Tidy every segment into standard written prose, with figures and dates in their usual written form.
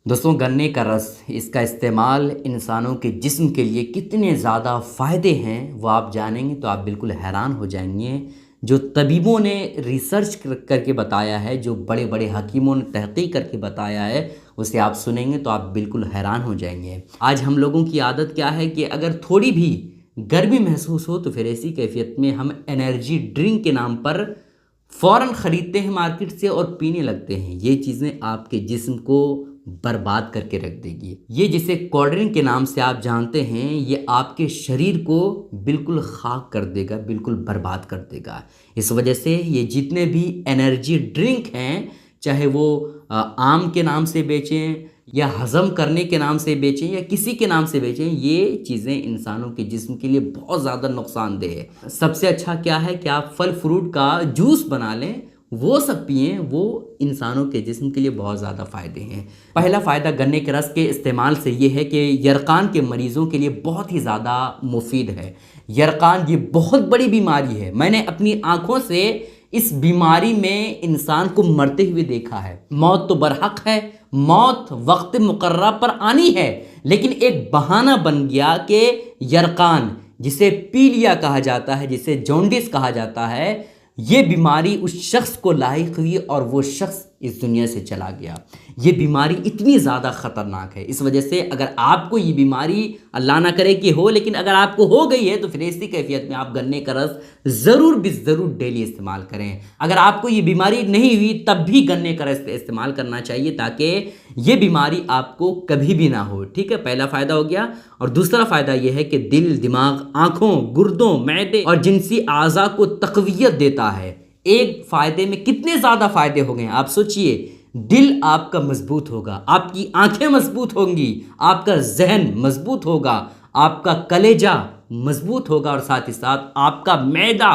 दोस्तों, गन्ने का रस इसका इस्तेमाल इंसानों के जिस्म के लिए कितने ज़्यादा फ़ायदे हैं वो आप जानेंगे तो आप बिल्कुल हैरान हो जाएंगे। जो तबीबों ने रिसर्च करके बताया है, जो बड़े बड़े हकीमों ने तहकीक करके बताया है, उसे आप सुनेंगे तो आप बिल्कुल हैरान हो जाएंगे। आज हम लोगों की आदत क्या है कि अगर थोड़ी भी गर्मी महसूस हो तो फिर ऐसी कैफियत में हम एनर्जी ड्रिंक के नाम पर फ़ौरन ख़रीदते हैं मार्केट से और पीने लगते हैं। ये चीज़ें आपके जिस्म को बर्बाद करके रख देगी। ये जिसे कोल्ड ड्रिंक के नाम से आप जानते हैं, ये आपके शरीर को बिल्कुल खाक कर देगा, बिल्कुल बर्बाद कर देगा। इस वजह से ये जितने भी एनर्जी ड्रिंक हैं, चाहे वो आम के नाम से बेचें या हज़म करने के नाम से बेचें या किसी के नाम से बेचें, ये चीज़ें इंसानों के जिस्म के लिए बहुत ज़्यादा नुकसानदेह है। सबसे अच्छा क्या है कि आप फल फ्रूट का जूस बना लें, वो सब पिएं, वो इंसानों के जिस्म के लिए बहुत ज़्यादा फ़ायदे हैं। पहला फ़ायदा गन्ने के रस के इस्तेमाल से ये है कि यरकान के मरीज़ों के लिए बहुत ही ज़्यादा मुफीद है। यरकान ये बहुत बड़ी बीमारी है। मैंने अपनी आँखों से इस बीमारी में इंसान को मरते हुए देखा है। मौत तो बरहक है, मौत वक्त मुकर्रर पर आनी है, लेकिन एक बहाना बन गया कि यरकान, जिसे पीलिया कहा जाता है, जिसे जॉन्डिस कहा जाता है, ये बीमारी उस शख्स को लाहिक हुई और वो शख्स इस दुनिया से चला गया। ये बीमारी इतनी ज़्यादा ख़तरनाक है। इस वजह से अगर आपको ये बीमारी, अल्लाह ना करे कि हो, लेकिन अगर आपको हो गई है तो फिर ऐसी कैफियत में आप गन्ने का रस ज़रूर ज़रूर डेली इस्तेमाल करें। अगर आपको ये बीमारी नहीं हुई तब भी गन्ने का रस इस्तेमाल करना चाहिए, ताकि ये बीमारी आपको कभी भी ना हो। ठीक है, पहला फ़ायदा हो गया। और दूसरा फ़ायदा यह है कि दिल, दिमाग, आँखों, गुर्दों, मैदे और जिनसी आज़ा को तक़वियत देता है। एक फ़ायदे में कितने ज़्यादा फ़ायदे हो गए आप सोचिए। दिल आपका मजबूत होगा, आपकी आंखें मजबूत होंगी, आपका जहन मजबूत होगा, आपका कलेजा मजबूत होगा और साथ ही साथ आपका मैदा,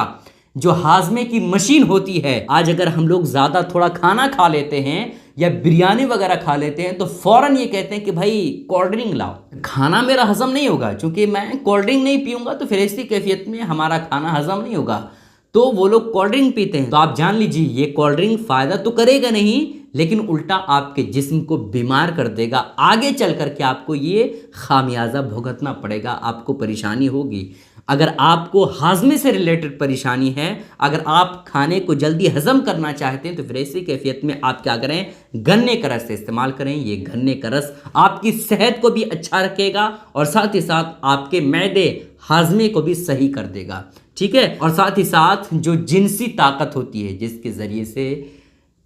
जो हाजमे की मशीन होती है। आज अगर हम लोग ज़्यादा थोड़ा खाना खा लेते हैं या बिरयानी वगैरह खा लेते हैं तो फ़ौरन ये कहते हैं कि भाई कोल्ड ड्रिंक लाओ। खाना मेरा हज़म नहीं होगा, चूँकि मैं कोल्ड ड्रिंक नहीं पीऊँगा तो फिर ऐसी कैफियत में हमारा खाना हज़म नहीं होगा, तो वो लोग कोल्ड ड्रिंक पीते हैं। तो आप जान लीजिए, ये कोल्ड ड्रिंक फ़ायदा तो करेगा नहीं, लेकिन उल्टा आपके जिस्म को बीमार कर देगा। आगे चल कर के आपको ये खामियाजा भुगतना पड़ेगा, आपको परेशानी होगी। अगर आपको हाजमे से रिलेटेड परेशानी है, अगर आप खाने को जल्दी हज़म करना चाहते हैं तो फिर ऐसी कैफियत में आप क्या करें, गन्ने का रस इस्तेमाल करें। ये गन्ने का रस आपकी सेहत को भी अच्छा रखेगा और साथ ही साथ आपके मैदे, हाजमे को भी सही कर देगा। ठीक है, और साथ ही साथ जो जिनसी ताकत होती है, जिसके ज़रिए से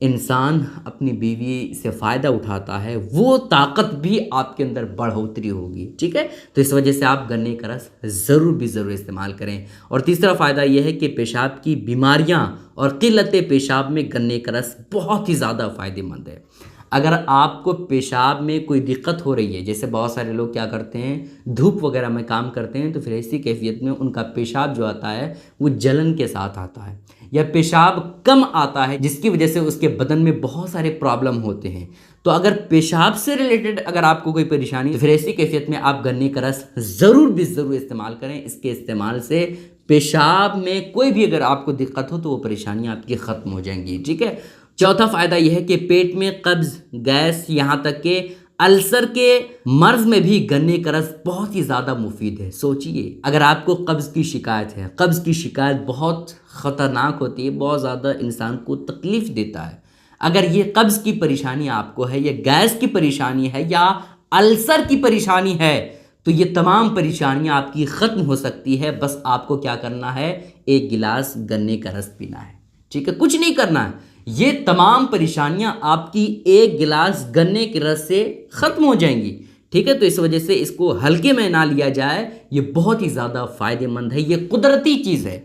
इंसान अपनी बीवी से फ़ायदा उठाता है, वो ताकत भी आपके अंदर बढ़ोतरी होगी। ठीक है, तो इस वजह से आप गन्ने का रस ज़रूर इस्तेमाल करें। और तीसरा फ़ायदा यह है कि पेशाब की बीमारियां और क़िल्लत पेशाब में गन्ने का रस बहुत ही ज़्यादा फ़ायदेमंद है। अगर आपको पेशाब में कोई दिक्कत हो रही है, जैसे बहुत सारे लोग क्या करते हैं, धूप वगैरह में काम करते हैं, तो फिर ऐसी कैफियत में उनका पेशाब जो आता है वो जलन के साथ आता है, या पेशाब कम आता है, जिसकी वजह से उसके बदन में बहुत सारे प्रॉब्लम होते हैं। तो अगर पेशाब से रिलेटेड अगर आपको कोई परेशानी, तो फिर ऐसी कैफियत में आप गन्ने का रस ज़रूर इस्तेमाल करें। इसके इस्तेमाल से पेशाब में कोई भी अगर आपको दिक्कत हो तो वो परेशानी आपकी ख़त्म हो जाएंगी। ठीक है, चौथा फ़ायदा यह है कि पेट में कब्ज़, गैस, यहाँ तक कि अल्सर के मर्ज़ में भी गन्ने का रस बहुत ही ज़्यादा मुफीद है। सोचिए, अगर आपको कब्ज़ की शिकायत है, कब्ज़ की शिकायत बहुत ख़तरनाक होती है, बहुत ज़्यादा इंसान को तकलीफ़ देता है। अगर ये कब्ज़ की परेशानी आपको है, या गैस की परेशानी है, या अल्सर की परेशानी है, तो ये तमाम परेशानियाँ आपकी ख़त्म हो सकती है। बस आपको क्या करना है, एक गिलास गन्ने का रस पीना है। ठीक है, कुछ नहीं करना है, ये तमाम परेशानियां आपकी एक गिलास गन्ने के रस से ख़त्म हो जाएंगी। ठीक है, तो इस वजह से इसको हल्के में ना लिया जाए, ये बहुत ही ज़्यादा फ़ायदेमंद है, ये कुदरती चीज़ है।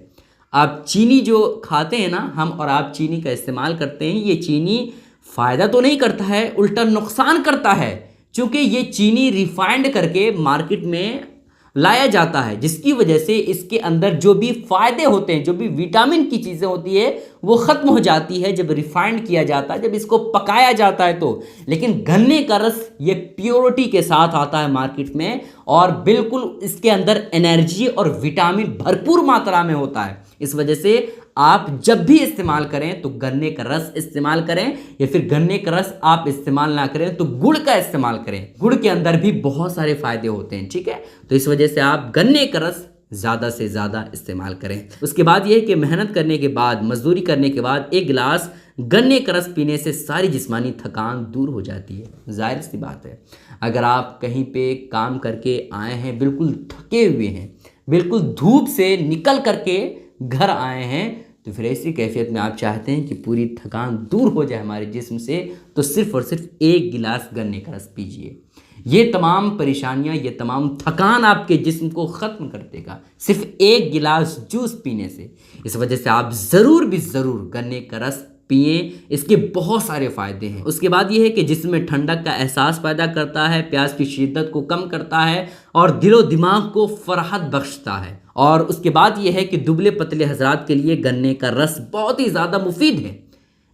आप चीनी जो खाते हैं ना, हम और आप चीनी का इस्तेमाल करते हैं, ये चीनी फ़ायदा तो नहीं करता है, उल्टा नुकसान करता है, क्योंकि ये चीनी रिफाइंड करके मार्केट में लाया जाता है, जिसकी वजह से इसके अंदर जो भी फ़ायदे होते हैं, जो भी विटामिन की चीज़ें होती है, वो ख़त्म हो जाती है जब रिफाइंड किया जाता है, जब इसको पकाया जाता है तो। लेकिन गन्ने का रस ये प्योरिटी के साथ आता है मार्केट में, और बिल्कुल इसके अंदर एनर्जी और विटामिन भरपूर मात्रा में होता है। इस वजह से आप जब भी इस्तेमाल करें तो गन्ने का रस इस्तेमाल करें, या फिर गन्ने का रस आप इस्तेमाल ना करें तो गुड़ का इस्तेमाल करें। गुड़ के अंदर भी बहुत सारे फायदे होते हैं, ठीक है। तो इस वजह से आप गन्ने का रस ज़्यादा से ज़्यादा इस्तेमाल करें। उसके बाद ये है कि मेहनत करने के बाद, मजदूरी करने के बाद एक गिलास गन्ने का रस पीने से सारी जिस्मानी थकान दूर हो जाती है। जाहिर सी बात है, अगर आप कहीं पे काम करके आए हैं, बिल्कुल थके हुए हैं, बिल्कुल धूप से निकल करके घर आए हैं, तो फिर ऐसी कैफियत में आप चाहते हैं कि पूरी थकान दूर हो जाए हमारे जिस्म से, तो सिर्फ और सिर्फ एक गिलास गन्ने का रस पीजिए। ये तमाम परेशानियां, ये तमाम थकान आपके जिस्म को ख़त्म कर देगा सिर्फ एक गिलास जूस पीने से। इस वजह से आप ज़रूर भी ज़रूर गन्ने का रस पिए, इसके बहुत सारे फ़ायदे हैं। उसके बाद ये है कि जिस्म में ठंडक का एहसास पैदा करता है, प्यास की शिद्दत को कम करता है और दिलो दिमाग को फराहत बख्शता है। और उसके बाद ये है कि दुबले पतले हजरात के लिए गन्ने का रस बहुत ही ज़्यादा मुफीद है।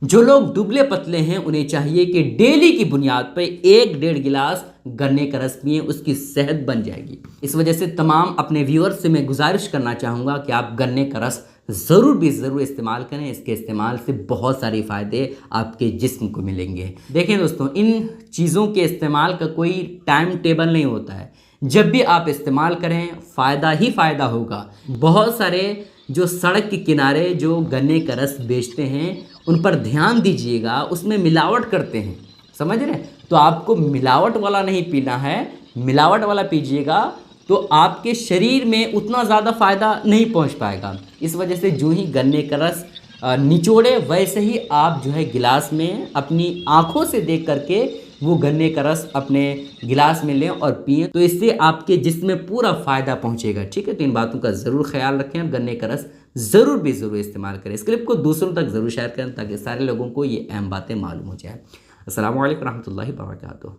जो लोग दुबले पतले हैं उन्हें चाहिए कि डेली की बुनियाद पर 1-1.5 गिलास गन्ने का रस पिएं, उसकी सेहत बन जाएगी। इस वजह से तमाम अपने व्यूअर्स से मैं गुजारिश करना चाहूँगा कि आप गन्ने का रस ज़रूर भी ज़रूर इस्तेमाल करें। इसके इस्तेमाल से बहुत सारे फ़ायदे आपके जिस्म को मिलेंगे। देखें दोस्तों, इन चीज़ों के इस्तेमाल का कोई टाइम टेबल नहीं होता है। जब भी आप इस्तेमाल करें फ़ायदा ही फ़ायदा होगा। बहुत सारे जो सड़क के किनारे जो गन्ने का रस बेचते हैं उन पर ध्यान दीजिएगा, उसमें मिलावट करते हैं, समझ रहे हैं। तो आपको मिलावट वाला नहीं पीना है, मिलावट वाला पीजिएगा तो आपके शरीर में उतना ज़्यादा फ़ायदा नहीं पहुंच पाएगा। इस वजह से जो ही गन्ने का रस निचोड़े वैसे ही आप जो है गिलास में अपनी आँखों से देख करके वो गन्ने का रस अपने गिलास में लें और पिएं, तो इससे आपके जिस्म में पूरा फ़ायदा पहुंचेगा, ठीक है। तो इन बातों का ज़रूर ख्याल रखें। आप गन्ने का रस ज़रूर भी ज़रूर इस्तेमाल करें। इस क्लिप को दूसरों तक ज़रूर शेयर करें ताकि सारे लोगों को ये अहम बातें मालूम हो जाए। अस्सलामु अलैकुम रहमतुल्लाहि व बरकातुहू।